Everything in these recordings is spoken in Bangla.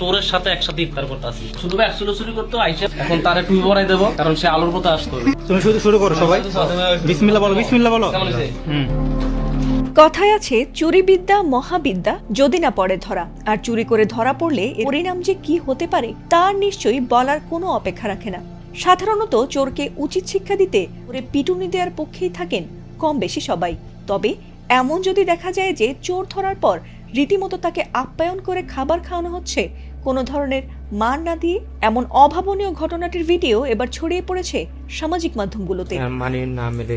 চোরের সাথে একসাথে ইফতার করতে আসি, শুধু একচুলো চুরি করতে আইসে এখন তারে টুপি পরাই দেবো, কারণ সে আলোর পথে আসতে হবে। তুমি শুরু করো সবাই, বিসমিল্লাহ বলো, বিসমিল্লাহ বলো। কথায় আছে চুরি বিদ্যা মহাবিদ্যা যদি না পড়ে ধরা, আর চুরি করে ধরা পড়লে এর পরিণাম যে কি হতে পারে তার নিশ্চয়ই বলার কোনো অপেক্ষা রাখে না। সাধারণত চোরকে উচিত শিক্ষা দিতে ওরে পিটুনি দেওয়ার পক্ষেই থাকেন কম বেশি সবাই। তবে এমন যদি দেখা যায় যে চোর ধরার পর রীতিমতো তাকে আপ্যায়ন করে খাবার খাওয়ানো হচ্ছে, কোনো ধরনের মান না দিয়ে, এমন অভাবনীয় ঘটনাটির ভিডিও এবার ছড়িয়ে পড়েছে সামাজিক মাধ্যমগুলোতে। মানে না মেলে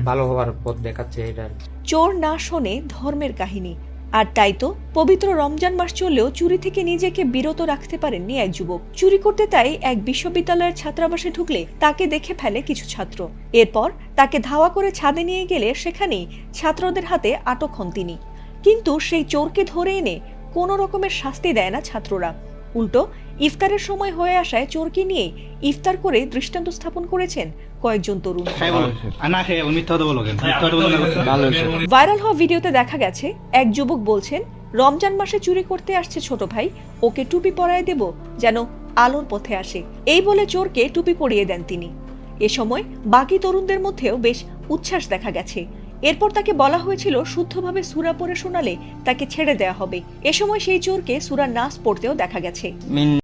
ভালো হওয়ার পথ দেখাচ্ছে এটা। চোর না শোনে ধর্মের কাহিনী, আর তাই তো পবিত্র রমজান মাস চললেও চুরি থেকে নিজেকে বিরত রাখতে পারেননি এক যুবক। চুরি করতে তাই এক বিশ্ববিদ্যালয়ের ছাত্রাবাসে ঢুকলে তাকে দেখে ফেলে কিছু ছাত্র। এরপর তাকে ধাওয়া করে ছাদে নিয়ে গেলে সেখানেই ছাত্রদের হাতে আটক হন তিনি। কিন্তু সেই চোরকে ধরে এনে কোনো রকমের শাস্তি দেয় না ছাত্ররা, উল্টো ইফতারের সময় হয়ে আসায় চোরকে নিয়ে ইফতার করে দৃষ্টান্ত স্থাপন করেছেন কয়েকজন তরুণ। ভাইরাল হওয়া ভিডিওতে দেখা গেছে এক যুবক বলছেন, রমজান মাসে চুরি করতে আসছে ছোট ভাই, ওকে টুপি পরায় দেব যেন আলোর পথে আসে, এই বলে চোরকে টুপি পরিয়ে দেন তিনি। এ সময় বাকি তরুণদের মধ্যেও বেশ উচ্ছ্বাস দেখা গেছে। এরপর তাকে বলা হয়েছিল শুদ্ধভাবে সূরা পড়ে শোনালে তাকে ছেড়ে দেয়া হবে। এ সময় সেই চোরকে সূরা নাস পড়তেও দেখা গেছে।